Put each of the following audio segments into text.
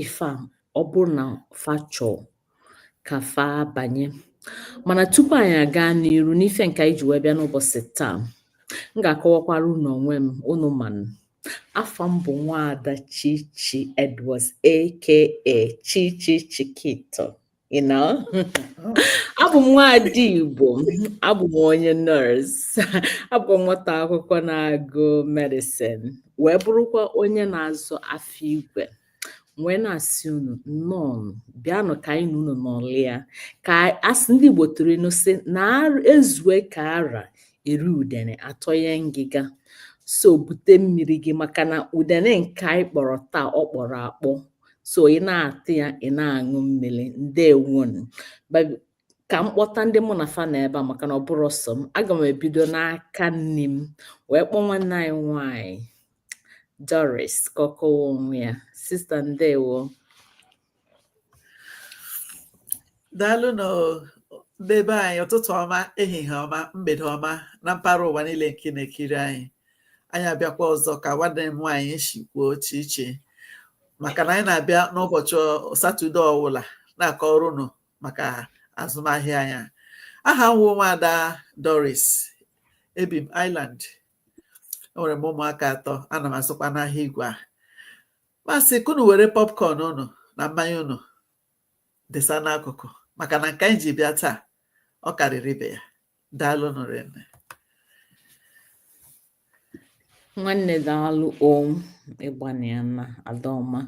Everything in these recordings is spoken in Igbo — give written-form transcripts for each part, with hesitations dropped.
ife a ọ bụrụ na fa chọọ ka fa banye. Mana tupu anyị aga n'iru n'ife nke anyị ji wee bịa n'ụbọchị taa, m ga-akọwakwara unu onwe m, unu manụ. Afa m bụ Nwaada Chichi Edwards aka Chichi Chikito. You know? Abụ m nwaada Igbo, abụ m onye nọọsụ, abụ m nwata akwụkwọ na-agụ medicine, wee bụrụkwa onye na-azụ afọ igwe. Wee na-asị unu nnọọ, bịanụ ka anyị na unu nọlịa. Ka asị ndị Igbo tụrụ ilu sị na ezue ka ara eri udene atọye ngịga. So bute mmiri gị maka na udene nke anyị kpọrọ taa ọ kpọrọ akpọ. So ị na-atụ ya, ị na-aṅụ mmiri. Ndewonu. Ka m kpọta ndị mụ na fa na ebe a maka na ọ bụrụ sọ m. Aga m ebido n'aka nne m wee kpọọ nwanne anyị nwanyị Doris ka ọ kọwa onwe ya. Sista ndewo. Daalụ n'ebe anyị, ụtụtụ ọma, ehihie ọma, mgbede ọma na mpaghara ụwa niile nke na-ekiri anyị. Anyị abịakwa ọzọ ka nwanne m nwaanyị shikwuo Chichi, maka na anyị na-abịa n'ụbọchị Satọde ọbụla na-akọrọ unu maka azụmahịa anya. Aha m bụ Nwaada Doris, ebi m Island. Enwere m ụmụaka 3, ana m asụkwa n'ahịa igwe a. Masị kunu were popcorn unu na mmanya unu desa n'akụkụ maka na nke anyị ji bịa taa ọ karịrị ibe ya. Daalụ nụrụnne. Nwanne daalụ ịgbana ya na Adaọma.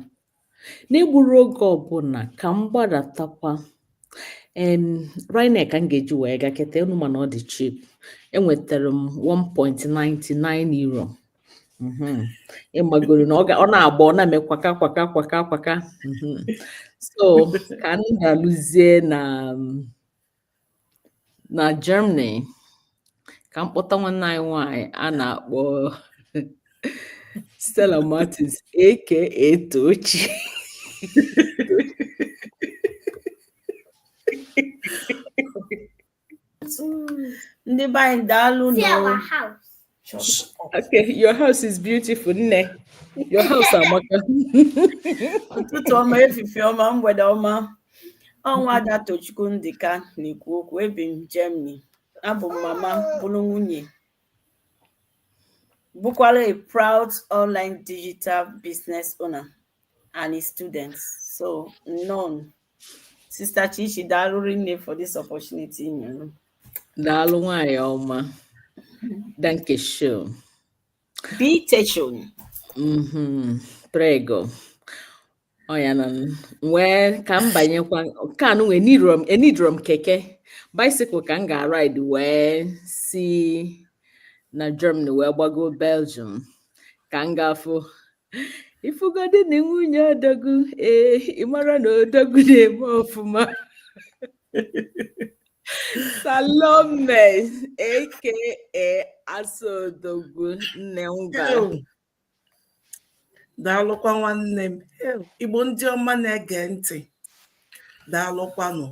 N'egburu oge ọbụla ka m gbadatakwa Rhino ka m ga-eji wee gaa keta enu mana ọ dị cheap. Enwetara m 1.99 euro. Ịmagoro na ọ na-agba, ọ na-eme kwaka. So ka m ga-alụzie na Germany ka m kpọta nwanne anyị nwanyị a na-akpọ Stella Martins aka Tochi. Ndị be anyị daalụ Okay, your house is beautiful, nne. Your house amaka. Ụtụtụ ọma, efifie ọma, mgbede ọma. Nwaada Tochukwu Ndịka na-ekwu okwu. Ebi m Germany. Abụ m mama, bụrụ nwunye, bụkwara a proud online digital business owner and a student. So none. Sister Chichi, daalụ rinne for this opportunity. Daalụ nwanyị ọma. Danke schön. Bitte schön. Prego. Ya na wee ka m banyekwa nke a nwe enidrom keke bicycle ka m ga-ride wee si na Germany wee gbago Belgium ka m ga-afụ ifugodi na nwunye odogwu. Ị mara na odogwu na-eme ọfụma. Salome aka Asodogwu nne ngwa. Daalụkwa nwanne m. Igbo ndị ọma na-ege ntị, daalụkwanụ.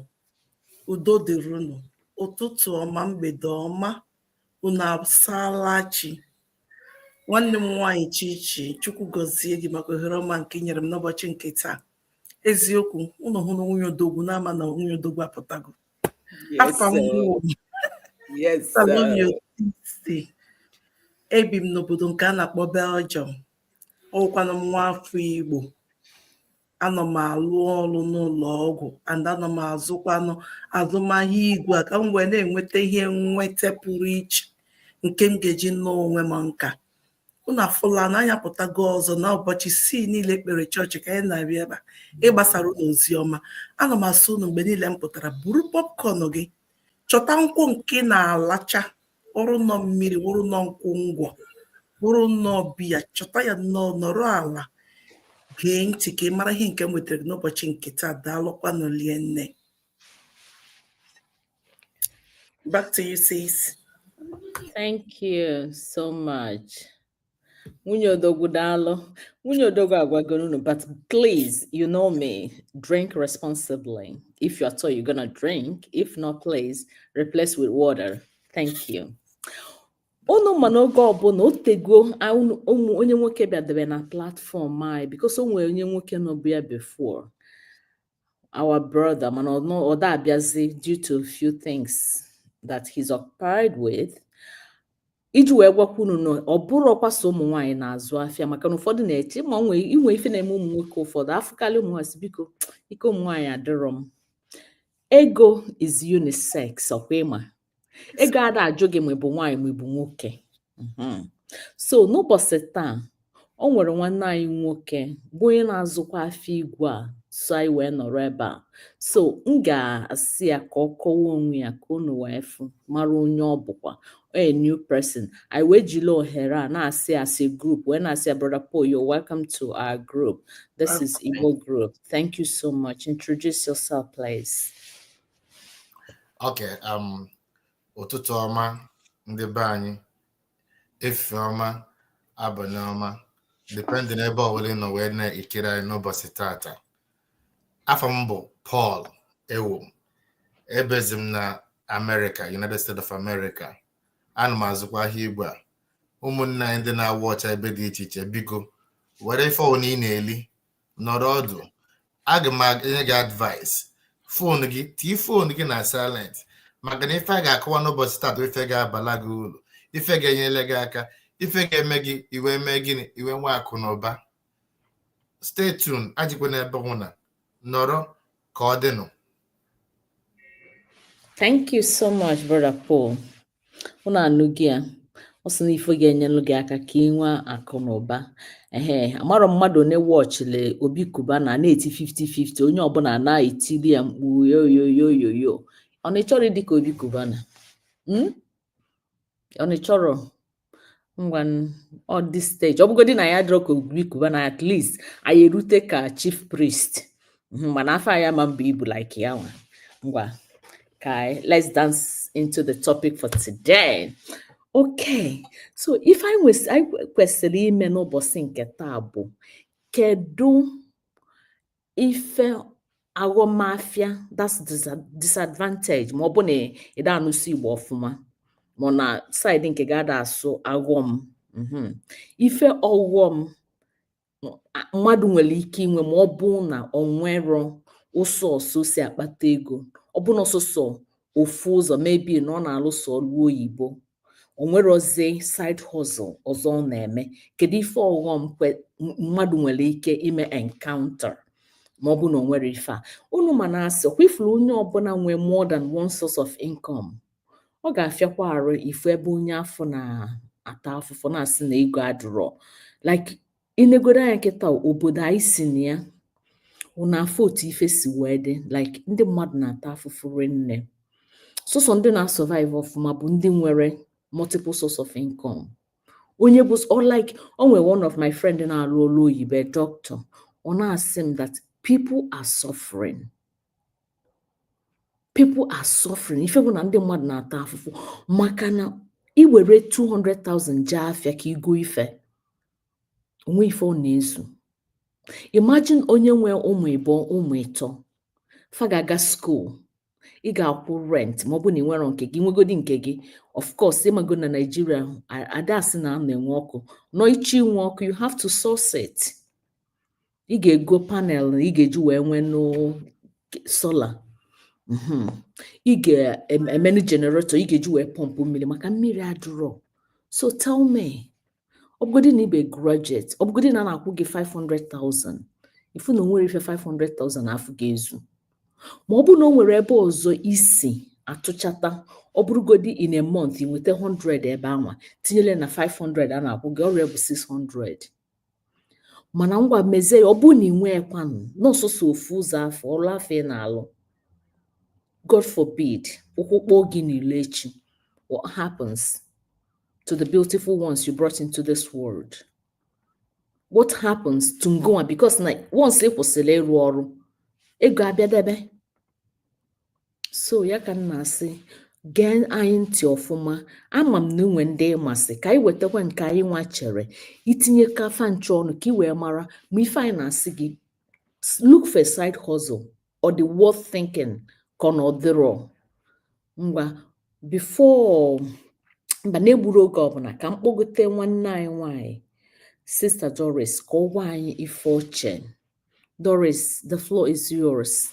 Udo dịrị unu. Ụtụtụ ọma, mgbede ọma, unu asaala chi. Nwanne m nwaanyị Chichi, Chukwu gọzie gị maka ohere ọma nke nyere m n'ụbọchị nke taa. Eziokwu, unu hụrụ nwunye odogwu n'ama na nwunye odogwu apụtago. Afa m Salome. Ebi m n'obodo nke a na-akpọ Belgium. Ọkwanụ m nwa afọ Igbo. Anọ m alụ ọrụ n'ụlọ ọgwụ and anọ m azụkwanụ azụmahịa igwe a ka m wee na-enweta ihe nnweta pụrụ iche nke m ga-eji n'onwe m nka. Unu afụla na anya pụtago ọzọ na ụbọchị 6 niile ekpere chọọchị ka anyị na-abịa ebe a ịgbasara unu ozi ọma. Ana m asụ unu mgbe niile m pụtara, buru popcorn gị, chọta nkwụ nke na-alacha, wụrụ nọ mmiri, wụrụ nọ nkwụ ngwọ, wụrụ nnọọ biya, chọta ya nnọọ, nọrọ ala, gee ntị ka ị mara ihe nke m wetara gị n'ụbọchị nke taa. Daalụkwanụ lienne. Back to you, sis. Thank you so much. Nwunye odogwu daalụ. Nwunye odogwu agwagoro unu, but please, you know me, drink responsibly. If you're told you're gonna drink, if not, please replace with water. Thank you. unu ma n'oge ọbụla o tego onye nwoke bịadebe na platform anyị because o nwere onye nwoke nọbụ ya before our brother mana ọ da abịazi due to a few things that he's occupied with. Iji wee gwakwa unu na ọ bụrụkwa so ụmụ nwaanyị na-azụ afịa maka na ụfọdụ na-eche ma inwe ife na-eme ụmụ nwoke ụfọdụ afụkarị ụmụ nwaanyị biko ike ụmụ nwaanyị adịrọ m. Ego is unisex, ọkwa ịma ego ada ajụ gị ma ị bụ nwaanyị ma ị bụ nwoke. So n'ụbọchị taa o nwere nwanne anyị nwoke bụ onye na-azụkwa afịa igwe a so anyị wee nọrọ ebe a. So m ga-asị ya ka ọ kọwa onwe ya ka unu wee fụ mara onye ọ bụkwa a new person. I wee jiri ohere a na-asị as a group wee na-asị ya Brother Paul, you're welcome to our group. This is Igbo group. Thank you so much. Introduce yourself, please. Okay, ụtụtụ ọma ndị be anyị, efe ọma, abalị ọma, depending ebe ọbụla nọ wee na-ekiri anyị n'ụbọchị tata. Afọ m bụ Paul Ewo, ebezi m na America, United States of America. Ana m azụkwa ahịa igwe a. Ụmụnne anyị ndị na-awụ ọcha ebe dị iche iche, biko were fon ị na-eli nọrọ ọdụ. Aga m enye gị advice. Fon gị tii fon gị na silent maka na ife a ga-akọwa n'ụbọchị tata ife ga-abala gị uru, ife ga-enyere gị aka, ife ga-eme gị iwe mee gịnị iwe nwa akụ na ụba. Stay tuned, ajikwa n'ebe hụ na nọrọ ka ọ dịnụ. Thank you so much, Brother Paul. Unu anụghị ya, ọ sị na ife ga-enyelụ gị aka ka ị nwee akụ na ụba. Amarọ mmadụ one wọchịrị Obi Kubana na-eti 50-50, onye ọbụla na-etili ya mkpu yoyoyoyoyo. Ọ na-echọrọ dị ka Obi Kubana? Ọ na-echọrọ ngwa ọ dị stage ọ bụgodị na ya dịrọ ka Obi Kubana, at least anyị erute ka chief priest. Mana afọ anyị ama mbụ ibu like ya nwa. Ngwa okay, let's dance into the topic for today. Okay, so if I kwesịrị ime n'ụbọchị nke taa bụ kedu ife aghọmafịa that's disadvantage ma ọ bụ na ịda anụsị Igbo ọfụma ma na side nke ga-ada asụ aghọm. Ife ọghọm mmadụ nwere ike inwe ma ọ bụ na ọ nwero ụsọ ọsọ si akpata ego, ọ bụ na ọsọsọ ofu ụzọ maybe na ọ na-alụso ọrụ oyibo, o nwerozi side hustle ọzọ ọ na-eme. Kedu ife ọghọm mmadụ nwere ike ime encounter ma ọ bụ na o nwere ife a? Unu ma na-asị ọkwa ifuru onye ọbụla nwee more than one source of income, ọ ga-afịakwa arụ ifu ebe onye afọ na-ata afụfụ na-asị na ego adịrọ. Like inegodo anya nkịta obodo anyị si na ya una afọ otu ife si wee dị, like ndị mmadụ na-ata afụfụ rinne. Sọsọ ndị na-survive ọfụma bụ ndị nwere multiple source of income. Onye bụ like o nwere one of my friend na-arụ ọrụ oyibo, doctor, ọ na-asị m that people are suffering. People are suffering. Ife bụ na ndị mmadụ na-ata afụfụ maka na iwere 200,000 jee afịa ka igo ife onwe ife ọ na-ezu. Imagine onye nwe ụmụ ịbọ ụmụ ịtọ fa ga-aga school, ị ga-akwụ rent ma ọ bụ na ị nwere nke gị nwegodi nke gị. Of course ịmago na Nigeria adasị na na-enwe ọkụ nọ ichi inwe ọkụ, you have to source it. Ị ga-ego panel ị ga-eji wee nwee no solar. Ị ga-emenu generator ị ga-eji wee pọmpụ mmiri maka mmiri adịrọ. So tell me, ọbụgodị na ibe graduate, ọbụgodị na na-akwụ gị 500,000, ifu na o nwere ife 500,000 afụ ga-ezu. Ma ọ bụ na o nwere ebe ọzọ isi atụchata, ọ bụrụgodi in a month ị nweta 100 ebe anwa tinyere na 500 a na-akwụ gị, ọrụ bụ 600. Mana ngwa mezie ọ bụ na ị nwee kwanụ n'ọsọsọ ofu ụzọ afọ ọrụ afọ ị na-alụ, God forbid ụkwụkpọ gị niile echi, what happens to the beautiful ones you brought into this world? What happens to Ngoa? Because na once ị kwụsịrị ịrụ ọrụ, ego abịadebe. So ya ka m na-asị gee anyị ntị ọfụma. Ama m na enwe ndị ịmasị ka anyị wetakwa nke anyị nwa chere itinye kafa nche ọnụ ka ị wee mara ma ife anyị na-asị gị look for a side hustle or the worth thinking ka ọ na ọdịrọ. Ngwa before mba na-egburu oge ọbụla ka m kpọgote nwanne anyị nwanyị Sister Doris ka ọ gwa anyị ife oche. Doris, the floor is yours.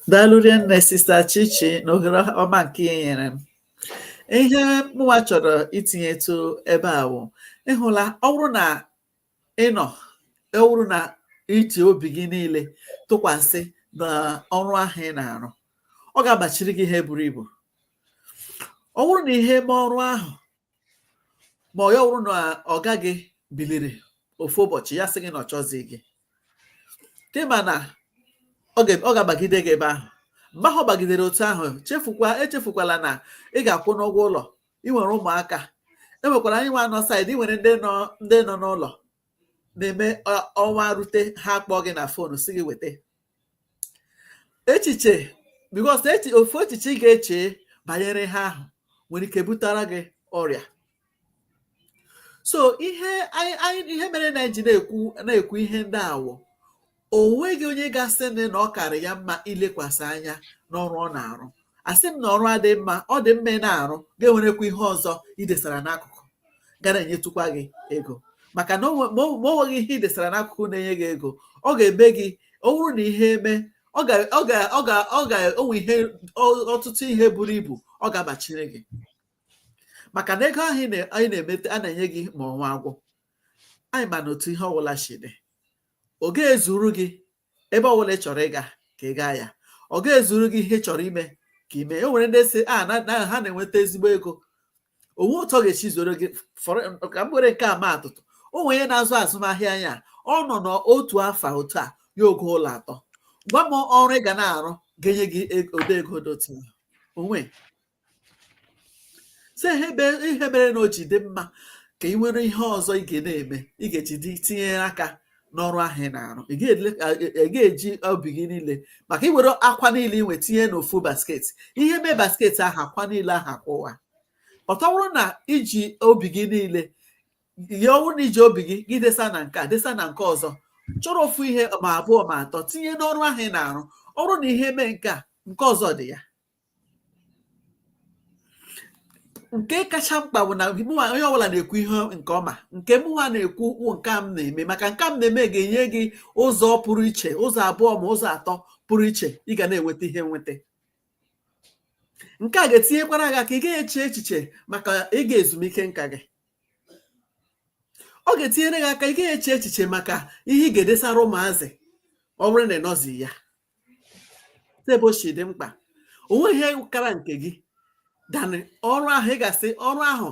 Daalụ nne Sister Chichi na ohere ọma nke ị nyere m. Ihe mụnwa chọrọ itinyetụ ebe a bụ ịhụla ọ bụrụ na iji obi gị niile tụkwasị n'ọrụ ahụ ị na-arụ, ọ ga-agbachiri gị ihe buru ibu. Ọ bụrụ na ihe mee ọrụ ahụ ma ọ ya bụrụ na ọga gị biliri ofu ụbọchị ya sị gị na ọ chọzi gị, kema na ọ ga-agbagide gị ebe ahụ. Mgbe ahụ ọ gbagidere otu ahụ, echefukwala na ị ga-akwụ n'ụgwọ ụlọ, ị nwere ụmụaka, enwekwara anyị nwa nọ saịdị, ị nwere ndị nọ n'ụlọ na-eme ọnwa rute ha kpọọ gị na fonu si gị weta echiche, bikos ofu echiche ị ga-eche banyere ha ahụ nwere ike butere gị ọrịa. So ihe mere na eji na-ekwu ihe ndị awụ, o nweghị onye ga-asị na ọ karị ya mma ilekwasị anya n'ọrụ ọ na-arụ. Asị m na ọrụ adị mma, ọ dị mma ị na-arụ, ga-enwerekwa ihe ọzọ idesara n'akụkụ gara enyetụkwa gị ego, maka na ma o nweghị ihe idesara n'akụkụ na-enye gị ego, ọ ga-eme gị, ọ bụrụ na ihe eme, onwe ihe ọtụtụ ihe buru ibu ọ ga-agbachiri gị, maka na ego ahụ anyị na-emete a na-enye gị ma ọnwa agwụ. Anyị ma na otu ihe ọbụla si dị, ọ ga-ezuru gị ebe ọbụla ị chọrọ ịga ka ị gaa ya, ọ ga-ezuru gị ihe ị chọrọ ime ka ime. E nwere ndị si ha na-enweta ezigbo ego, onwe ụtọ ga-echi zoro gị. Ka m were nke a maa atụtụ, o nwere onye na-azụ azụmahịa anya, ọ nọ n'otu afọ otu a ya ogo ụlọ atọ. Gwa m ọrụ ị ga na-arụ ga-enye gị ode ego dotu onwe. So ihe mere na o ji dị mma ka ị nwere ihe ọzọ ị ga na-eme, ị ga-eji tinyere aka n'ọrụ ahụ ị na-arụ. Ị ga-eji obi gị niile, maka iwere akwa niile inwe tinye n'ofu basket, ihe mee basket ahụ akwa niile ahụ akwụwa. Ọtọ bụrụ na iji obi gị niile, ya ọwụ na iji obi gị desa na nke a desa na nke ọzọ, chọrọ ofu ihe ma abụọ ma atọ tinye n'ọrụ ahụ ị na-arụ. Ọ bụrụ na ihe mee nke a, nke ọzọ dị ya. Nke kacha mkpa bụ na onye ọbụla na-ekwu ihe nke ọma, nke mụnwa na-ekwu nke m na-eme, maka nke m na-eme ga-enye gị ụzọ pụrụ iche, ụzọ abụọ ma ụzọ atọ pụrụ iche ị ga na-enweta ihe nweta. Nke a ga-etinyekwara gị ka ị ga-eche echiche maka ịga ezumike nka gị. Ọ ga-etinyere gị aka ị ga-eche echiche maka ihe ị ga-edesara ụmụazị ọ bụrụ na ịnọzi ya. Ebe o si dị mkpa, o nweghị ihe kara nke gị danị ọrụ ahụ. Ị ga-asị ọrụ ahụ,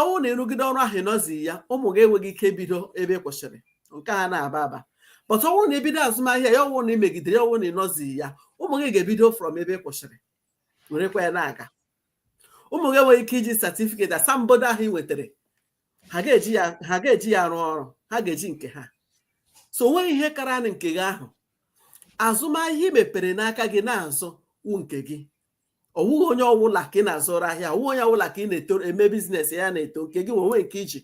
ọnwụ na ịrụgide ọrụ ahụ ịnọzi ya, ụmụ gị enweghị ike bido ebe kwesịrị, nke a na-aba aba. Pọta ọnwụ na ebido azụmahịa ya, ọnwụ na imegidere, ọnwụ na ịnọzi ya, ụmụ gị ga-ebido from ebe kwesịrị werekwa ya na-aga. Ụmụ gị enweghị ike iji satifiketi asambodo ahụ ị nwetara, ha ga-eji ya arụ ọrụ, ha ga-eji nke ha. So onweghị ihe kara nke gị ahụ. Azụmahịa ị mepere n'aka gị na-azụ wụ nke gị. Ọwụghị onye ọbụla ka ị na-azụrụ ahịa, ọwụghị onye ọbụla ka ị na-eto eme biznes ya na-eto, nke gị onwe nke iji.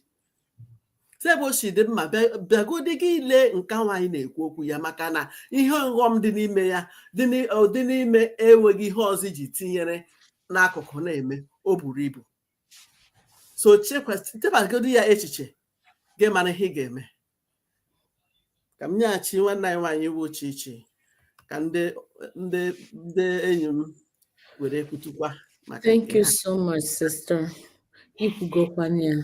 Ebe o si dị mma, bịagodi gị ile nke nwaanyị na-ekwu okwu ya, maka na ihe ọghọm dị n'ime ya dị n'ime enweghị ihe ọzọ iji tinyere n'akụkụ na-eme, o buru ibu. So tebagodi ya echiche gị mara ihe ị ga-eme. Ka m nyeghachi nwanne anyị nwaanyị bụ Chichi ka ndị enyi m were kwutukwa. Thank you so much, sister. Ikwugokwana ya.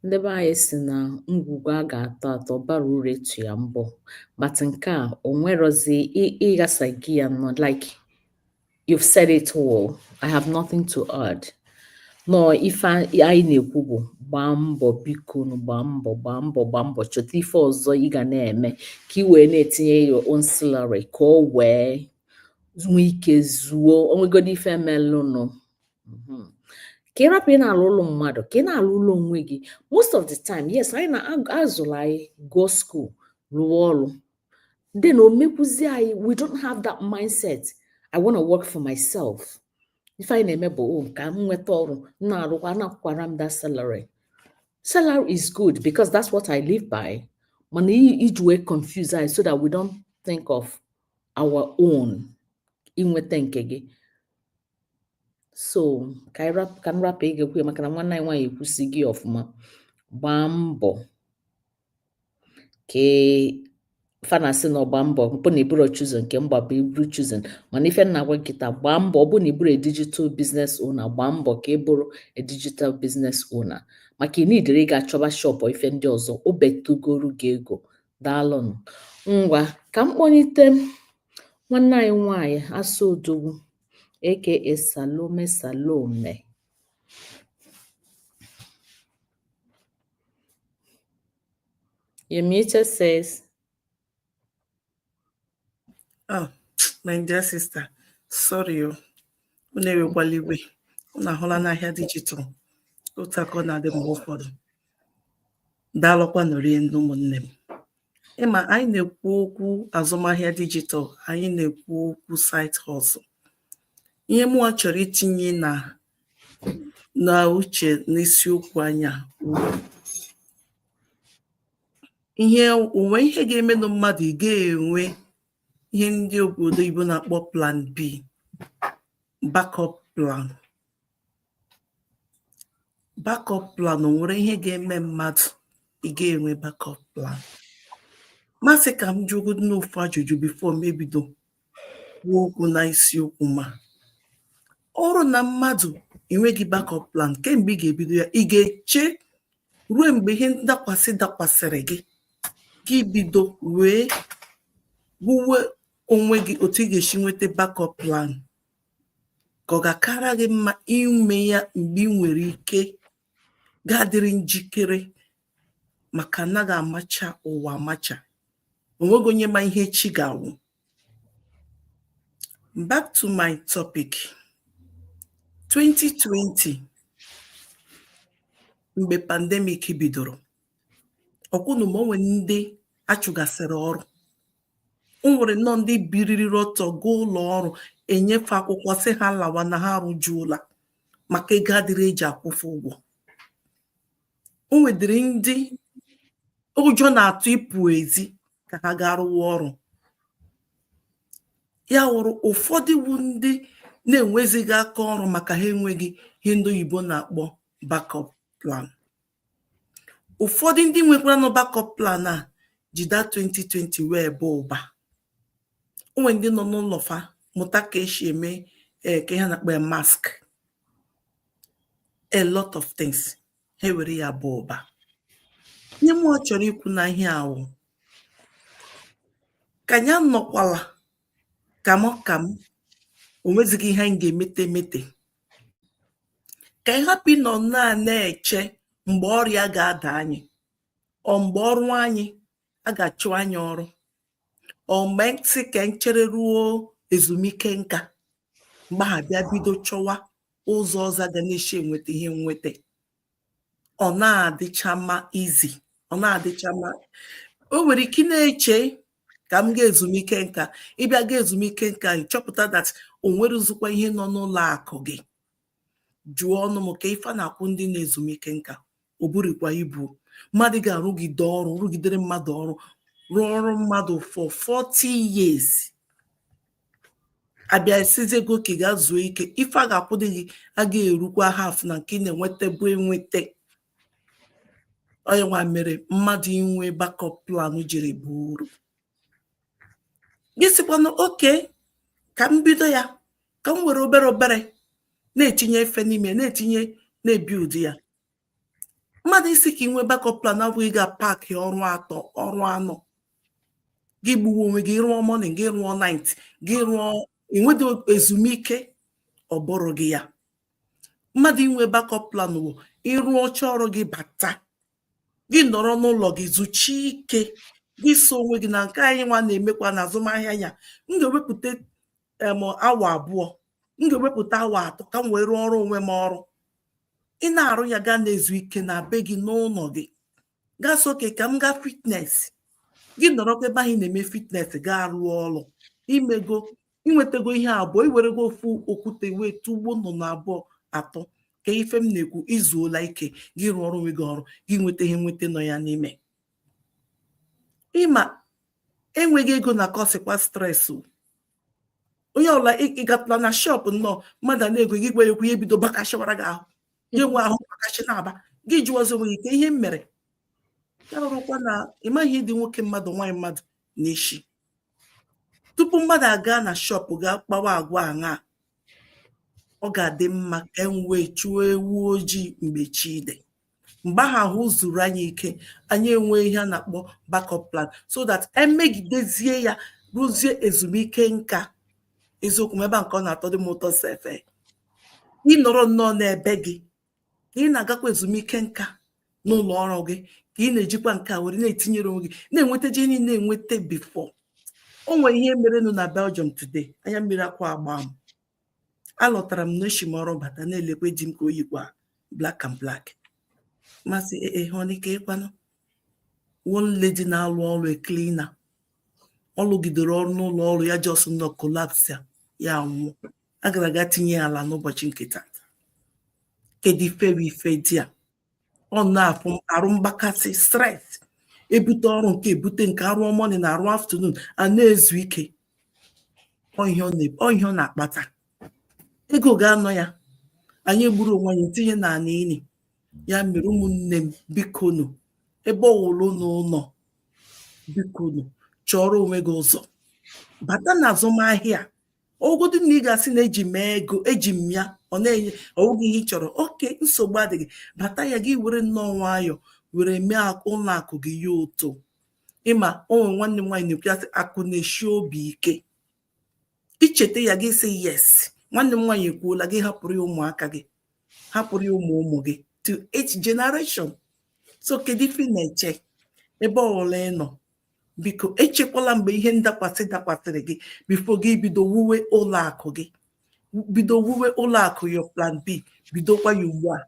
Ndị be anyị si na ngwugwu a ga-atọ atọ bara uru etu ya mbọ, but nke a o nwerozi ịghasa gị ya nọ. Like you've said it all. I have nothing to add. No, ife anyị na-ekwu bụ gbaa mbọ, biko gbaa mbọ chọta ife ọzọ ị ga na-eme ka ị wee na-etinye your own salary ka o wee nwee ike zuo onwegodi ife melụnụ. Ka ị rapụ ị na-alụ ụlọ mmadụ, ka ị na-alụ ụlọ onwe gị. Most of the time, yes, anyị na-azụrụ anyị go school, rụọ ọrụ, then o mekwuzi anyị, we don't have that mindset. I want to work for myself. If I na-eme bụ ka m nweta ọrụ na-arụkwa na-akwara m that salary. Salary is good because that's what I live by. mana iji wee confuse anyị so that we don't think of our own inweta nke gị. So ka m rapụ ịga-ekwu ya maka na nwanne anyị nwaanyị ekwusi gị ọfụma. Gbaa mbọ ka fanasị na ọgba mbọ mpụ na iburo chosen nke mgba bụ iburu chosen, mana ife nna gwa nkịta gbaa mbọ ọ bụ na iburu a digital business owner, gbaa mbọ ka ị bụrụ a digital business owner maka ị nidere ị ga-achọba shop ife ndị ọzọ o betugoro gị ego. Daalụnụ. Ngwa ka m kpọlite nwanne anyị nwaanyị Asodogwu aka Salome. Your meter says, Oh, my dear sister, sorry. Unewekwala iwe. Unu ahụla n'ahịa digital. Otu aka ọ na-adị mgbe ụfọdụ. Daalụkwa nọrie ndị ụmụnne m. Ịma anyị na-ekwu okwu azụmahịa digital, anyị na-ekwu okwu site hustle. Ihe mụ chọrọ itinye na uche n'isiokwu anya onwe ihe ga-eme na mmadụ ga-enwe ihe ndị obodo Igbo na-akpọ plan B, backup plan. Backup plan nwere ihe ga-eme mmadụ ị ga-enwe backup plan. Masị ka m jụọ n'ofu ajụjụ before m ebido kwuo okwu na isiokwu ma ọrụ na mmadụ enweghị backup plan kemgbe ị ga-ebido ya, ị ga-eche ruo mgbe ihe dakwasịrị gị bido wee gbuwe onwe gị otu ị ga-esi nweta backup plan, ka ọ ga-akara gị mma ime ya mgbe ị nwere ike ga-adịrị njikere maka anaghị amacha ụwa amacha, onweghị onye ma ihe chi ga-awụ. Back to my topic. 2020 mgbe pandemic bidoro, ọkwụnụ ma onwe ndị achụgasịrị ọrụ, o nwere nọ ndị biriri ọtọ gaa ụlọ ọrụ enyefe akwụkwọ sị ha lawa na ha arụjuola maka ego adịrị eji akwụfe ụgwọ. O nwedịrị ndị ụjọ na-atụ ịpụ ezi ka ha gaa rụwa ọrụ. Ya wụrụ ụfọdụ iwu ndị na-enwezighị aka ọrụ maka ha enweghị ihe ndị oyibo na-akpọ backup plan. Ụfọdụ ndị nwekwara nọ backup plan a jida 2020 wee bụ ụba. Onwe ndị nọ n'ụlọ fa mụta ka esi eme ka ha na-akpọ mask, a lot of things, ha were ya bụ ụba. Ihe mụ chọrọ ikwu na ihe awụ ka ya nọkwala ka m onwezighị ihe anyị ga-emete ka anyị hapụ ịnọ na-eche mgbe ọrịa ga-ada anyị, ọ mgbe ọrụ anyị a ga-achụ anyị ọrụ, ọ mgbe ntị ka nchere ruo ezumike nka mgbe ha bịa bido chọwa ụzọ ọzọ ga na-eche enweta ihe nweta. Ọ na-adịcha mma izi, ọ na-adịcha mma. O nwere ike na-eche ka m ga-ezumike nka, ịbịa ga ezumike nka ịchọpụta that o nwere ụzụkwa ihe nọ n'ụlọ akụ gị. Jụọ ọnụ m ka ife na-akwụ ndị na-ezumike nka, o burikwa ibu. Mmadụ ga-arụgide ọrụ, rụgidere mmadụ ọrụ, rụọ ọrụ mmadụ for 40 years. Abịa esizi ego ka ị ga-zuo ike, ife a ga-akwụdị gị a ga-erukwa half na nke ị na-enweta bụ enweta. Onye nwa mere mmadụ inwe backup plan jiri bụ uru. Gị sịkwanụ oke ka m bido ya, ka m were obere na-etinye efe n'ime, na-ebi ụdị ya. Mmadụ isi ka inwe backup plan abụghị ga-apaki ọrụ atọ, ọrụ anọ, gị gbuwe onwe gị, rụọ morning, gị rụọ night, gị rụọ enwedị ezumike, ọ bụrụ gị ya. Mmadụ inwe backup plan bụ ịrụ ọcha ọrụ gị bata, gị nọrọ n'ụlọ gị zuchie ike, gị so onwe gị na nke anyị nwa na-emekwa na azụmahịa ya. M ga-ewepụta awa abụọ, m ga-ewepụta awa atọ ka m wee rụọ ọrụ onwe m ọrụ. Ị na-arụ ya gaa na-ezu ike na be gị n'ụlọ gị, gaa soke ka m gaa fitness, gị nọrọkwa ebe ahụ na-eme fitness gaa rụọ ọrụ. Inwetago ihe abụọ, iwerego ofu okwute wee tugbo nnụnụ abụọ atọ, ka ife m na-ekwu, izuola ike, gị rụọ ọrụ onwe gị ọrụ, gị nweta ihe nweta nọ ya n'ime. ịma enweghị ego na kọsịkwa stres. Onye ọbụla ịgatụla na shop nnọọ mmadụ na-ego gị gwere ekwu ya ebido bakashịwara gị ahụ gị nwe ahụ bakashi na-aba gị jụọ ọzọ nwere ike ihe m mere ya rụrụkwa na ịmaghị ịdị nwoke mmadụ nwaanyị mmadụ n'isi. Tupu mmadụ aga na shop ga kpawa agwa aṅa, ọ ga-adị mma ka enwee chụọ ewu ojii mgbe chi dị. Mgbe ahụ zuru anyị ike, anyị enwee ihe a na-akpọ backup plan so that emegidezie ya rụzie ezumike nka. Eziokwu ebe a nke ọ na-atọ dị m ụtọ sefe ịnọrọ nnọọ n'ebe gị ka ị na-agakwa ezumike nka n'ụlọ ọrụ gị ka ị na-ejikwa nke a were na-etinyere onwe gị na-enweta je niile na-enweta before. O nwere ihe merenụ na Belgium today, anya mmiri akwa agba m. Alọtara m n'eshi m ọrụ bata na-elekwe di m ka o yikwa black and black. Masị honey ka ịkwanụ one lady na-alụ ọrụ cleaner. Ọ lụgidere ọrụ n'ụlọ ọrụ ya just nọ collapse ya nwụọ. Agara aga tinye ya ala n'ụbọchị nke taata. Kedu ife dị a? Ọ na-afụ arụ mgbakasị stress. Ebute ọrụ nke ebute nke arụ morning na arụ afternoon a na-ezu ike. Ọ ihe ọ na-akpata. Ego ga-anọ ya. Anyị egburu onwe anyị tinye na ana ini. Ya mere ụmụnne m bikonu ebe ọwụlụ n'ụlọ bikonu chọrọ onwe gị ụzọ. Bata na azụmahịa. Ogodu na ị ga-asị na eji m ego eji m ya ọ na-enye ọwụghị ihe ị chọrọ. Oke nsogbu adịghị. Bata ya gị were nnọọ nwayọ were mee ụlọ akụ gị ya ụtọ. Ịma onwe nwanne m nwaanyị na-ekwu akụ na-eshi obi ike. Icheta ya gị sị yes. Nwanne m nwaanyị ekwuola gị hapụrụ ya ụmụaka gị. Hapụrụ ya ụmụ gị to 8th generation. So kedu ife na-eche ebe ọwụla ị nọ? Biko echekwala mgbe ihe dakwasịrị gị bifo gị bido wuwe ụlọ akụ gị. Bido wuwe ụlọ akụ your plan B. Bidokwa ya ugbu a.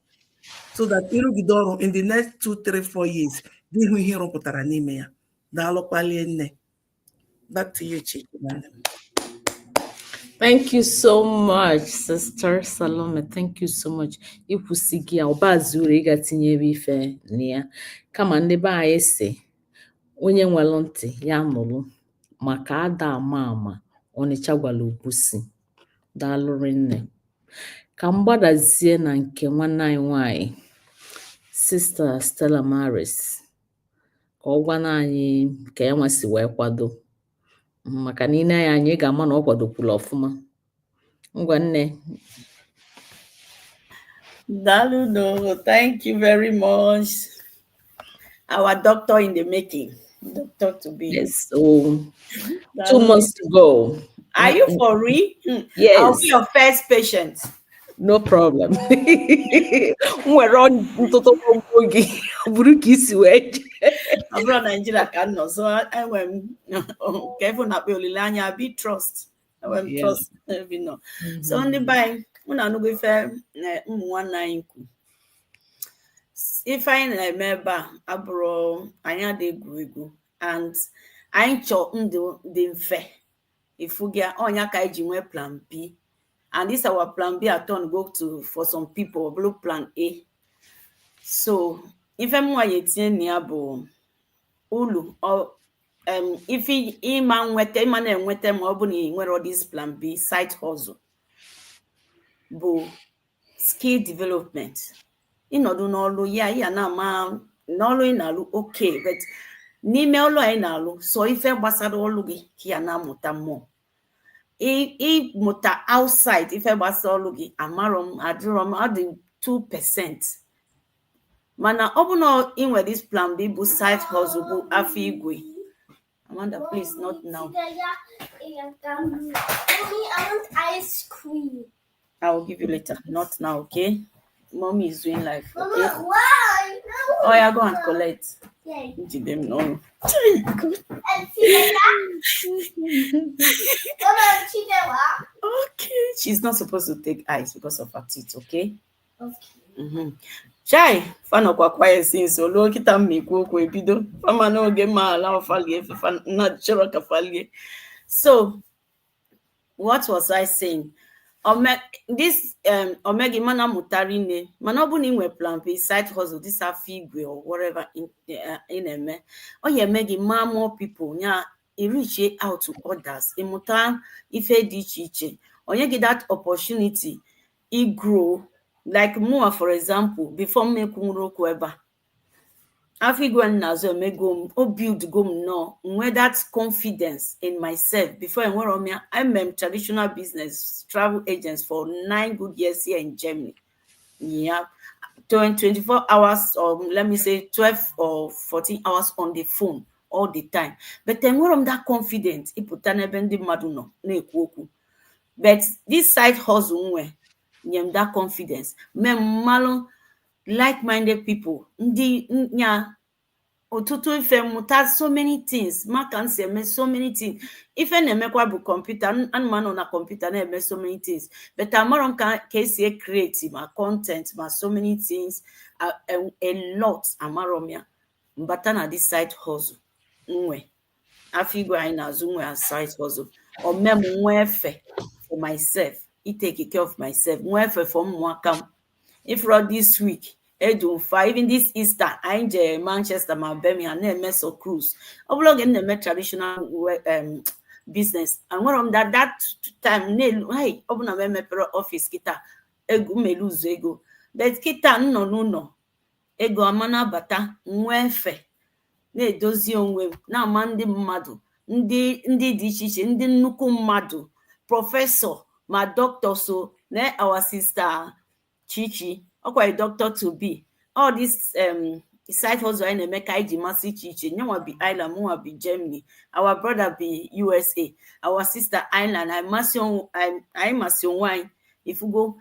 So that ịrụgide ọrụ in the next 2, 3, 4 years gị hụ ihe rụpụtara n'ime ya. Daalụkwalie nne. Back to you, Chike. Thank you so much, Sister Salome. Thank you so much. Ikwusi gị a ọba zuru ịga tinyere ife na ya. Kama ndị be anyị si onye nwere ntị ya nụrụ maka ada ama Ọnịcha gwara Obusi. Daalụrị nne. Ka mgbadazie na nke nwanne anyị nwanyị Sister Stella Maris ka ọ gwana anyị ka ya nwasi wee kwado. Maka na ine ya anyị ga-ama na ọ kwadokwuru ọfụma. Ngwa nne. Daluno, thank you very much. Our doctor in the making. Doctor to be. Yes, so 2 months to go. Are you for real? Yes. I'll be your first patient. No problem. Nwere ntụtụ gbogbo gị bụrụ ka isi wee jee. Ọ bụrụ Nigeria ka nọ so enwe m ka efu na-akpa olileanya be trust. Enwe m trust ebi nọ. So ndị be anyị unu anụgo ife ụmụ nwanne anyị kwu. Ife anyị na-eme ebe a abụrụ anyị adị egwu and anyị chọọ ndụ dị mfe. Ifugia onya ka iji nwee plan B. And this our plan B aton go to for some people blue plan A. So if I'm bụ ulu or if man nwete man enwete ma ọ bụ na ị nwere this plan B side hustle bụ skill development. Ịnọdụ n'ọlụ ya na ama n'ọlụ ị na-alụ okay but n'ime ọlụ anyị na-alụ so ife gbasara ọlụ gị ka ya na-amụta mmụọ. Muta outside if I was all looking amarom adrom add 2%. Mana obuno in where this plan be side hustle bu afigwe. Amanda, please not now. Mommy, I want ice cream. I will give you later. Not now, okay? Mommy is doing life. Okay? Mama, why? No. Oh, yeah, go and collect. Okay. Them no. And see Mama, Okay. She's not supposed to take ice because of her teeth, okay? Okay. Chai, fano kwa quiet since so low kita miko ko ebido. Fama no ge ma ala falie na choro ka falie. So what was I saying? this omegi mana mụtara ine mana ọ bụ na ị nwere plan B side hustle this afọ igwe or whatever ị na-eme ọ ya eme gị maa more people nya reach out to others ịmụta ife dị iche iche onye gị that opportunity grow like more for example before me kwuru okwu ebe a afọ igwe na-azụ emego m o build go m no nwe that confidence in myself before enwere omia I'm traditional business travel agents for 9 good years here in Germany. Yeah, 24 hours or let me say 12 or 14 hours on the phone all the time. But then where I'm that confident, iputa n'ebe ndị mmadụ nọ na-ekwu okwu. But this side hustle nwe nyem that confidence. Me mmalụ like-minded people ndị nya otutu ife mụta so many things maka nsi eme so many things ife na-emekwa bụ kọmputa anụmanụ na kọmputa na-eme so many things but amara m ka esi create ma content ma so many things a lot amara m ya mbata na this side hustle nwe afọ igwe anyị na-azụ nwe a side hustle omem nwe efe for myself I take care of myself nwe efe for ụmụaka m if for this week even this Easter I'm in Manchester ma Birmingham na-eme so cruise obulog na-eme traditional business and when that time hey obuna me mepere office kita ego meluzo ego but kita nno n'ụlọ ego amana bata nwefe na-edozi onwe na ama ndị mmadụ ndị dị iche iche ndị nnukwu mmadụ professor ma doctor so na our sister Chichi okay, doctor to be all this side hustle I na-eme ka iji masị Chichi nyanwa bi Ireland mụnwa bi Germany our brother bi USA our sister Ireland I masị onwe anyị ifugo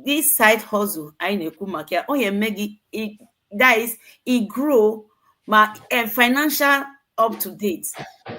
this side hustle I na-ekwu maka ya onye eme gị that is it grow ma financial up to date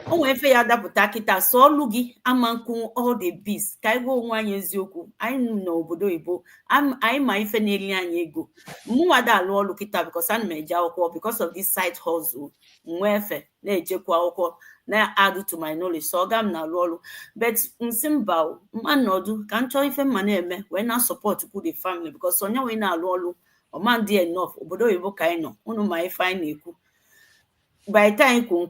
onwe efe ya dapụta kịta so ọlụ gị amankwu all the biz ka ego onwe anyị eziokwu anyị n'obodo Igbo anyị ma ife na-eli anyị ego mụnwada alụ ọlụ kịta because ana m eje akwụkwọ because of this side hustle nwe efe na-ejekwa akwụkwọ na add to my knowledge so ọga m na-alụ ọlụ but nsị mba mmanọdụ ka m chọọ ife mma na-eme wee na support the family because onye wee na-alụ ọlụ ọma dị enough obodo Igbo ka anyị nọ unu ma ife anyị na-ekwu by the time kwu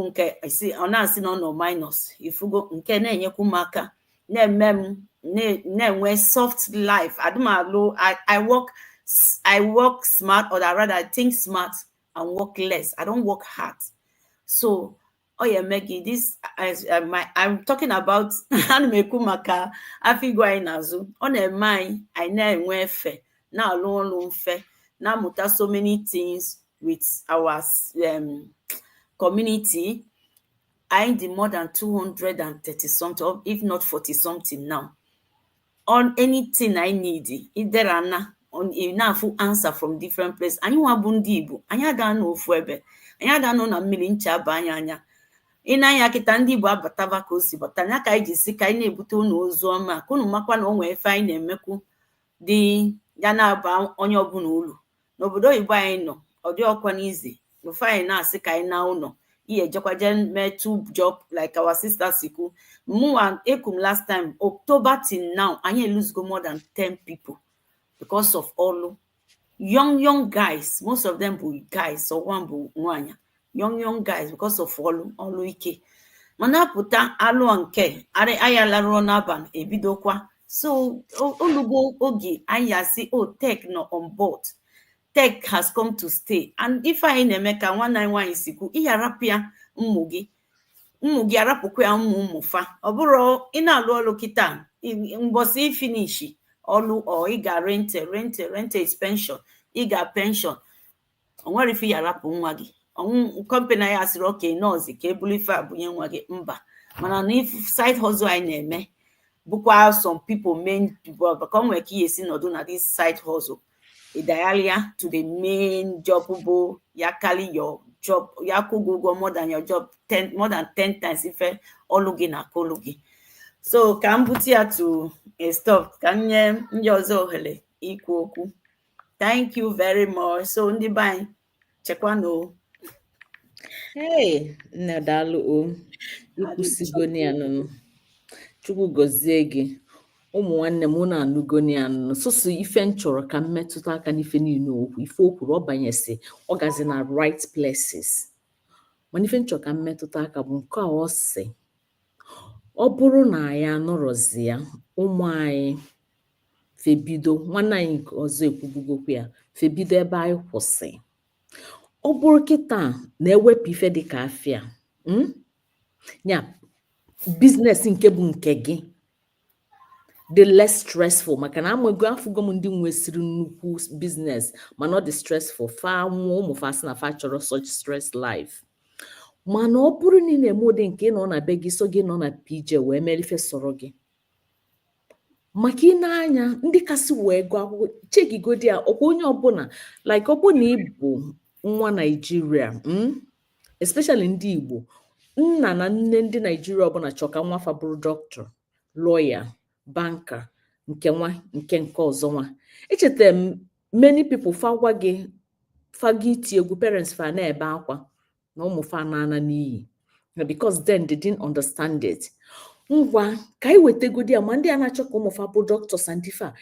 nke isi ọ na-asị na ọ nọ minus ifugo nke na-enyekwu m aka na-eme m na-enwe soft life adụmalụ I work smart or rather I think smart and work less. I don't work hard. So oh yeah Maggie this I'm talking about anumekwu maka afigwa anyị na-azụ ọ na-eme anyị na-enwe efe na-alụ ọlụ mfe na-amụta so many things with our community. I did more than 230 something, if not 40 something now. On anything I need, if there are on enough answer from different places. And you are bundibu, and you don't know forever, and you don't know a million chabanya. In I akitandi batava kosi, but Tanaka is sick. I never to know Zoma, Kunumakwan onwe fine and meku the Yana ba on your bunulu. Nobody buy no. Audio one easy. We find now sick I now no. Here Jokwajen made 2 job like our sister Siku. Mu and Ekum last time, October till now, and you lose go more than 10 people because of all young guys. Most of them were guys, so one bu young guys because of all ike. Mana puta alu anke are ayala ronaban ebidokwa. So olugo ogi ayasi tech no on board. Tech has come to stay. And if I na-emeka 191 isiku iharapia mmugi arapukwe mufa oburo ina alụ ọlụ kita mbosi finish ọlụ or iga rent is pension iga pension onwere ife yarapu nwa gị company ya asịrị okay nozi ka ebulife abunye nwa gị mba mana na if side hustle anyị na-eme bụkwa some people main people because nwere ka esi nọdụ na this side hustle Idealia to the main job yakali your job yakugo more than your job more than 10 times if olugi na kolugi. So kambutia to stop kanye njozo hele ikwu okwu. Thank you very much. So ndi bye chekwano. Hey, nadalu ikwusigo ni anụnụ. Chukwu gozie gị. ụmụ nwanne m unu anụgoni anụ sọsọ ife m chọrọ ka m metụta aka n'ife niile okwu ife o kwuru ọ banyesi ọ gazi na right places mana ife m chọrọ ka m metụta aka bụ nke a ọ sị ọ bụrụ na anyị anọrọzi ya ụmụ anyị febido nwanne anyị nke ọzọ ekwubugokwu ya febido ebe anyị kwụsị ọ bụrụ kịta na-ewepụ ife dịka afịa ya biznes nke bụ nke gị dị less stressful maka na amago afụgo m ndị nwesịrị nnukwu biznes mana ọ dị stressful fa nwụọ ụmụ fa sị na fa chọrọ such stress life mana ọ bụrụ na ị na-eme ụdị nke nọ na be gị so gị nọ na PJ wee mere ife sọrọ gị maka ị na-anya ndị kasị wee gụọ akwụkwọ chegigodi ya ọkwa onye ọbụla like ọ bụ na ị bụ nwa Naijiria especially ndị Igbo nna na nne ndị Naijiria ọbụla chọọ ka nwa fa bụrụ dọkịta lawyer banka nke nwa nke ọzọ nwa echetara m many people fa gị iti egwu parents fa na-ebe akwa na ụmụ fa na-ana n'iyi because then they didn't understand it ngwa ka anyị wetegodi ya ma ndị a na-achọ ka ụmụ fa bụ doctors and difa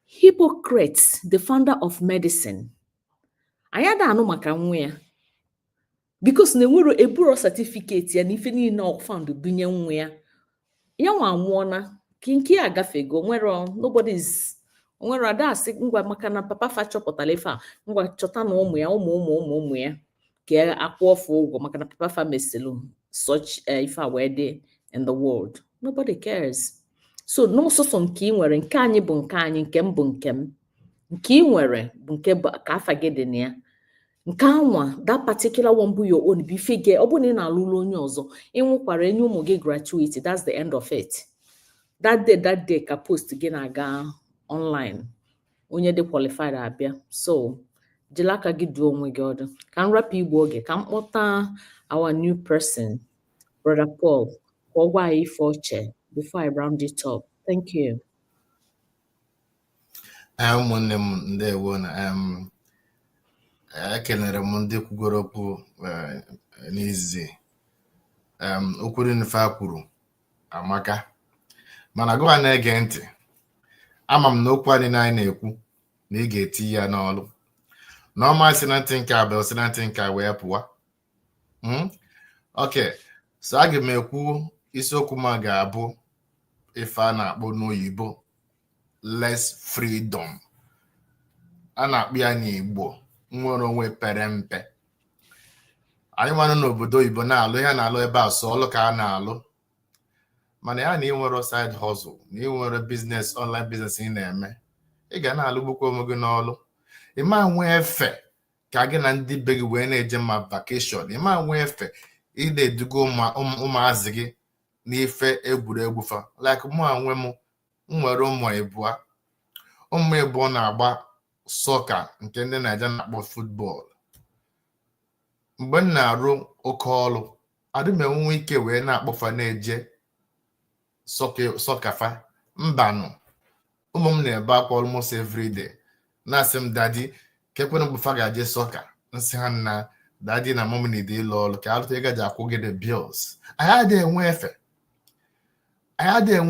Hippocrates the founder of medicine anyị ada anụ maka nwa ya because na enwero eburo certificate ya na ife niile ọ found binye nwa ya nwa anwụọna kinki agafego onwere ada asị ngwa maka na papa fa chọpụtara ife a ngwa chọta na ụmụ ya ụmụ ya ka akwụ ọfụ ụgwọ maka na papa fa meselu such ife a wee dị in the world. Nobody cares. So n'ọsọsọ nke ị nwere nke anyị bụ nke anyị nke m bụ nke m nke ị nwere bụ nke ka afa gị dị na ya nke anwa that particular one bụ your own bụ ife gị ọ bụ na ị na-alụrụ onye ọzọ ịnwụkwara enye ụmụ gị gratuity that's the end of it. That day ka post gị na-aga online onye dị qualified abịa so jiri aka gị duo onwe gị ọdụ ka m rapụ igbu oge ka m kpọta our new person Brother Paul ka ọ gwa anyị ife oche before I round it up. Thank you. ụmụnne m ndewo na ekelere m ndị kwugoro okwu n'izizi okwu n'ife a kwuru amaka mana gụwa na-ege ntị ama m na okwu anyị na-ekwu na ị ga-eti ya n'ọlụ na ọma si na ntị nke abịa si na ntị nke wee pụwa okay so aga m ekwu isiokwu m ga-abụ ife a na-akpọ n'oyibo less freedom a na-akpọ ya n'Igbo nwere onwe pere mpe anyị nwanụ n'obodo oyibo na-alụ ya na-alụ ebe a so ọlụ ka a na-alụ mana ya na ị nwere side hustle na ị nwere business online business ị na-eme ị ga na-alụgbukwa onwe gị n'ọlụ ị ma nwee efe ka gị na ndị be gị wee na-eje ma vacation ị ma nwee efe ị na-eduga ụmụazị gị n'ife egwuregwu fa like mụ onwe m nwere ụmụ ịbụọ na-agba sọka nke ndị Naịjirịa na-akpọ football mgbe m na-arụ oke ọrụ adịm enwe ike wee na-akpọfa na-eje sọka fa mbanụ ụmụ m na-ebe akwa almost every day na-asị m dadi kekwena mgbe fa ga-eje sọka nsị ha na dadi na mom na-ede ịlụ ọrụ ka alụta ịgaji akwụ gị the bills anyị adịghị enwe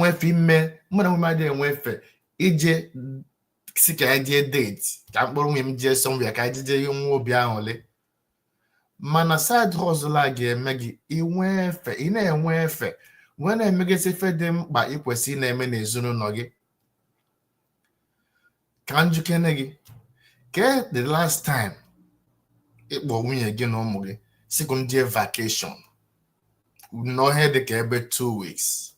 efe ime mmadụ nweme adịghị enwe efe ije si ka anyị jee date ka mkpọrọ nwunye m jee somewhere ka anyị jije nwa obi ahụ ole mana side hustle a ga-eme gị inwe efe ị na-enwe efe wee na-emegasị ife dị mkpa ikwesị na-eme n'ezinụlọ gị ka njikene gị ke the last time ịkpọ nwunye gị na ụmụ gị sikụ ndị vacation n'ohe dị ka ebe 2 weeks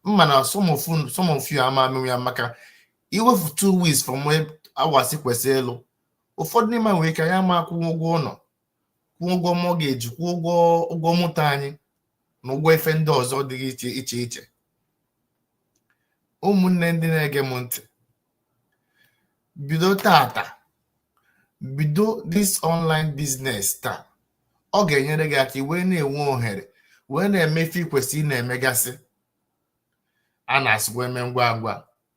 mana some of you ama amịnwe ya maka iwefu 2 weeks from awasị kwesịrị ịlụ ụfọdụ n'ime nwere ike ya ma akwụ ụgwọ ụlọ kwụọ ụgwọ mortgage kwụọ ụgwọ moto anyị na ụgwọ efe ndị ọzọ dị iche iche ụmụnne ndị na-ege m ntị bido tata bido this online business taa ọ ga-enyere gị aka wee na-enwe ohere wee na-emefe ikwesị na-emegasị a na-asịkwa eme ngwa ngwa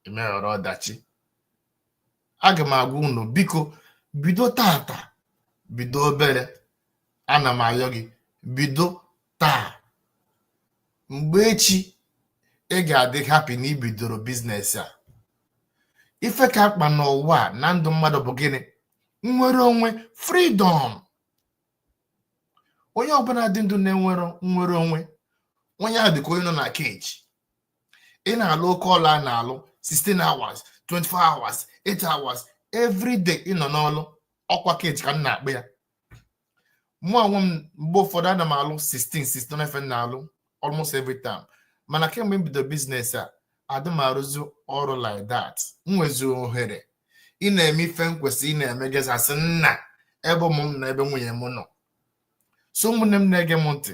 emeghọrọ ọdachi aga m agwa unu biko bido tata bido obere ana m ayọ gị bido taa mgbe echi ị ga-adị happy na ibidoro biznes a. Ife ka mkpa n'ụwa na ndụ mmadụ bụ gịnị? Nnwere onwe, freedom. Onye ọbụla dị ndụ na-enwere nnwere onwe, onye ahụ dịka onye nọ na cage. Ị na-alụ oke ọla a na-alụ 16 hours, 24 hours, 8 hours, every day ị nọ n'ọlụ, ọkwa cage ka m na-akpụ ya. Mụ onwe m mgbe ụfọdụ ana m alụ 16 efe na-alụ almost every time. Mana kemgbe m bido biznes a, adị m arụzi ọrụ like that. M nwezi ohere ị na-eme ife m kwesịrị ị na-eme gazasị nna ebe ụmụ m na ebe nwunye m nọ. So ụmụnne m na-ege m ntị,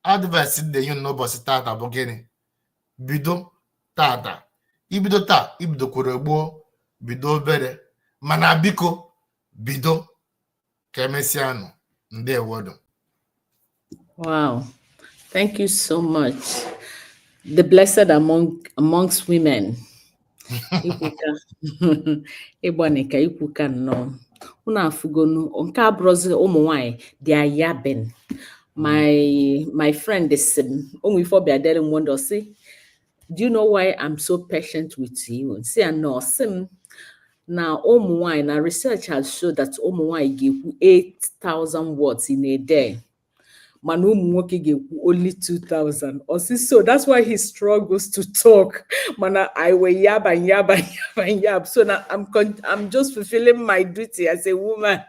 advice dị enye n'ụbọchị tata bụ gịnị? Bido tata. Ibido taa, ibidokwara gboo, bido obere, mana biko bido ka emesịanụ. Ndewodo. Wow. Thank you so much. The blessed amongst women. Ikwuka. Ịgbanika ikwuka nnọọ. Unu afugonu nke abụrụzi ụmụ nwanyị they are yabbing. My friend is only for Biadere Mondo say, do you know why I'm so patient with you? See, I know sim. Now, now research has showed that Omuwai give 8,000 words in a day. Manu Mwoki gave only 2,000. So that's why he struggles to talk. Mana, I will yab and yab and yab and yab. So now I'm just fulfilling my duty as a woman.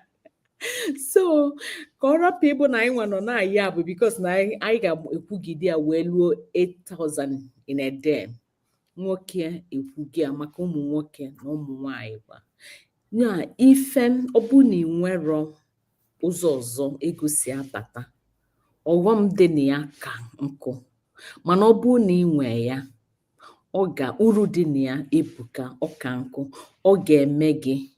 So, Kora people na iwan na yab because na I got a pugidi well 8,000 in a day. Nwoke ekwugi amaka ụmụ nwoke na ụmụ nwanyị kwa. Nya ife ọbụ na nwere ụzọ ọzọ ego si abata. Ọghọm dị na ya ka nkụ. Mana ọ bụ na ị nwee ya, uru dị na ya ebuka ọka nkụ. Ọ ga-eme gị.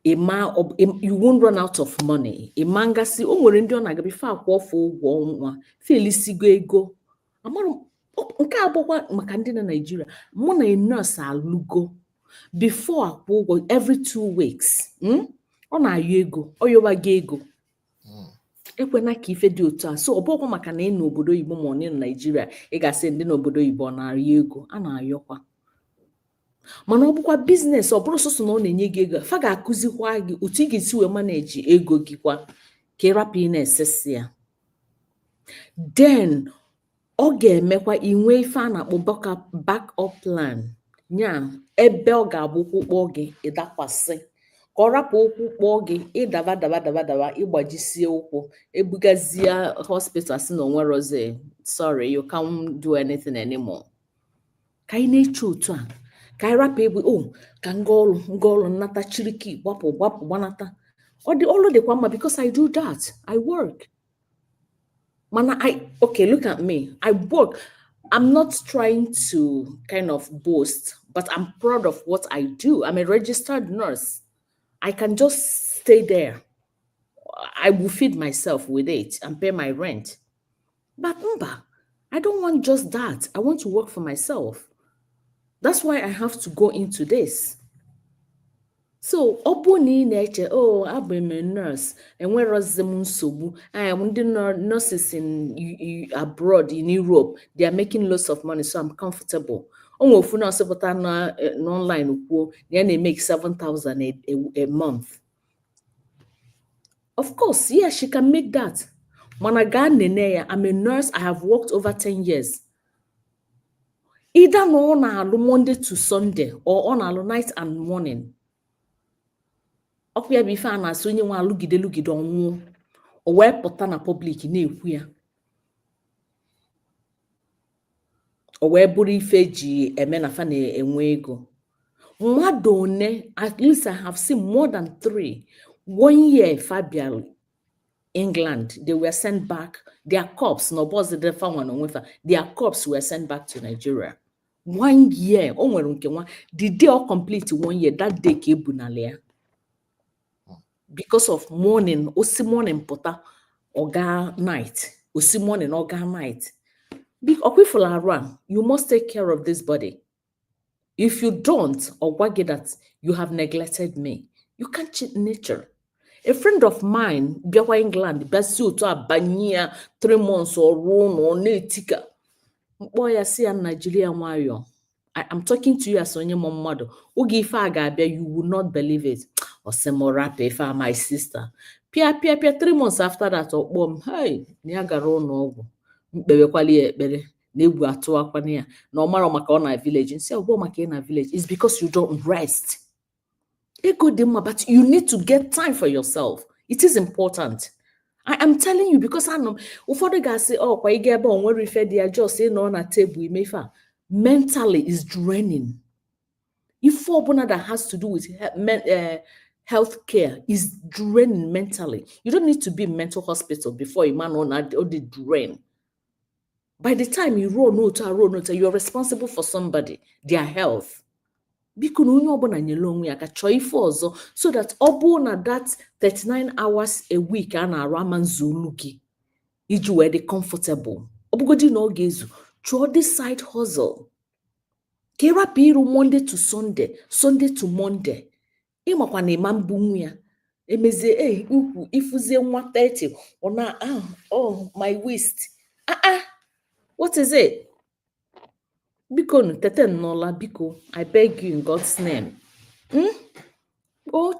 You won't run out of money. Ịmangasị o nwere ndị ọ na-aga bife akwụ ọfụ ụgwọ ọnwa. Felisigo ego. Amarụ nke abụkwa maka ndị na Nigeria. Mụ na nurse alụgo before akwụ ụgwọ every 2 weeks. Ọ na-ayọ ego. Ọ yọba gị ego. Ekwena ka ife dị otu a. So ọ bụkwa maka na ị nọ obodo Igbo ma ọ nọ na Nigeria, ị ga-asị ndị n'obodo Igbo na-arịọ ego. A na-ayọkwa. Mana ọ bụkwa biznes, ọ bụrụ sọsọ na ọ na-enye gị ego, fa ga-akụzikwa gị otu ị ga-esi wee manage ego gị kwa ka ị rapụ ị na-esesi ya. Then ọ ga-emekwa inwe ife a na-akpọ backup plan. Nya ebe ọ ga-abụ ụkwụ kpọọ gị ịdakwasị. Ka ọ rapụ ụkwụ kpọọ gị ịdaba ịgbajisie ụkwụ ebugazie hospital sị na onwe roze. Sorry, you can't do anything anymore. Ka ị na-eche otu a, ka ị rapụ egbe ka ngọọlụ nnata chiriki gbapụ gbanata. Ọlụ dịkwa mma because I do that. I work. Mana okay, look at me. I work. I'm not trying to kind of boast, but I'm proud of what I do. I'm a registered nurse. I can just stay there. I will feed myself with it and pay my rent. But I don't want just that. I want to work for myself. That's why I have to go into this. So, obuni nature, I'm a nurse, and where is the Munsubu? I am the nurses in abroad in Europe. They are making lots of money, so I'm comfortable. Online, they make 7,000 a month. Of course, yeah, she can make that. Managa I'm a nurse. I have worked over 10 years. Either on Monday to Sunday or on night and morning. Ọkwa bife a na-asị onye nwa alụgide ọnwụ o wee pụta na public na-ekwu ya. O wee bụrụ ife ji eme na fa na-enwe ego. Mmadụ one, at least I have seen more than 3. 1 year Fabian England, they were sent back. Their corpse, no boss the one on their corpse were sent back to Nigeria. 1 year. O nwere nke nwa. The day all complete 1 year, that day ka ebunalea. Because of morning, osi morning pota, oga night, osi morning, oga night. You must take care of this body. If you don't, or what get that you have neglected me, you can't cheat nature. A friend of mine, Biawa England, best you to a banya 3 months or room or netika. mkpọ ya si ya Nigeria nwayọ. I'm talking to you as onye mọ mmadụ. Oge ife a ga-abịa, you will not believe it. Osemorapa ife a, my sister. Pia 3 months after that, ọkpọ m, hey, na ya gara ụlọ ọgwụ. Mkpebekwala ya ekpere, na egwu atụwakwana ya, na ọ mara maka ọ na village. Nsi ọgbọ maka ị na village. It's because you don't rest. Ego dị mma, but you need to get time for yourself. It is important. I am telling you because I know ụfọdụ ga-asị kwa ị ga ebe o nwere ife dị ya just nọ na table ime ife a. Mentally is draining. Ife ọbụla that has to do with health care is draining mentally. You don't need to be in mental hospital before a man on the drain. By the time you roll note, you're responsible for somebody, their health. Biko na onye ọbụla nyere onwe ya ka chọọ ife ọzọ so that ọ bụ na that 39 hours a week a na-arụ ama nzulu gị iji wee dị comfortable. Ọ bụgodị na ọ ga-ezu, chụọ this side hustle. Ka ịrapụ iru Monday to Sunday, Sunday to Monday. Ịmakwa na ịma mbunwu ya. Emezie ukwu ifuzie nwa 30 ọ na my waist. What is it? Biko nu tete nnola biko, I beg you in God's name.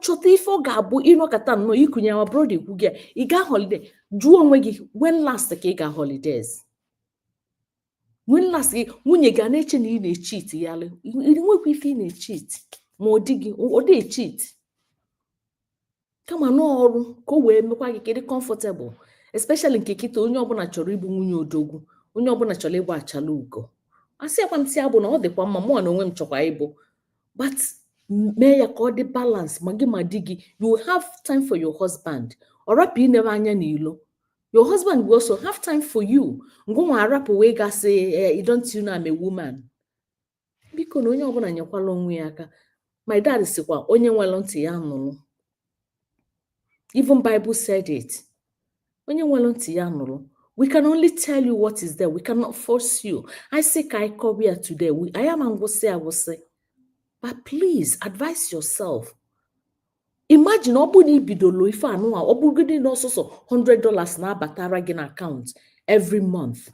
Chọta ife ọ ga-abụ ịnọkọta nnọọ ikunye ya brother ikwu gị ị ga holiday. Jụọ onwe gị, when last ka ị ga holidays? When last gị nwunye ga na-eche na ị na-cheat ya le. Nwekwa ife ị na-cheat ma ọ dị gị ọ dị cheat. Kama n'ọrụ ka o wee mekwa gị kedị comfortable, especially nke kịta onye ọbụla chọrọ ịbụ nwunye odogwu, onye ọbụla chọrọ ịbụ achala ugo. Asịkwa m si abụ na ọ dịkwa mma mụ na onwe m chọkwa ịbụ, but mee ya ka ọ dị balance ma gị ma di gị. You will have time for your husband. Ọ rapụ inebe anya n'ilo. Your husband will also have time for you. Ngwa arapụ wee gasị, don't you know I'm a woman? Biko na onye ọbụla nyekwala onwe ya aka. My dad sikwa onye nwere ntị ya nụrụ. Even Bible said it. Onye nwere ntị ya nụrụ. We can only tell you what is there. We cannot force you. I say I come here today. I am and will say. But please advise yourself. Imagine obuni bidolo ife anu a obugidi no so $100 na abatara gị na account every month.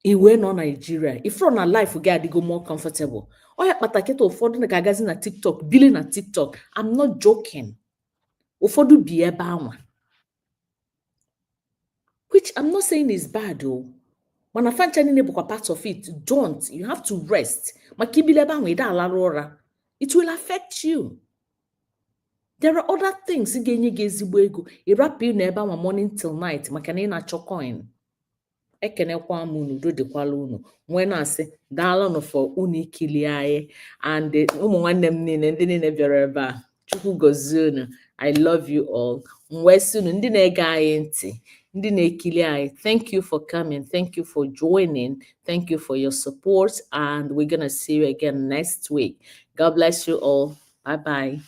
Iwe no Nigeria. If you're on life, you get go more comfortable. Oya pataketa ụfọdụ na gagazi na TikTok, billing na TikTok. I'm not joking. Ụfọdụ bi ebe anwa. Which I'm not saying is bad though. When I find any part of it, don't. You have to rest. It will affect you. There are other things. You wrap in morning till night. Makanina chocoin. Ekenekwa munu do de kwalunu. When I say dalano for uni kiliae and the them nene nevereba. Chuku gozuna. I love you all. Mwesunu ndine gaenti. Thank you for coming. Thank you for joining. Thank you for your support. And we're going to see you again next week. God bless you all. Bye-bye.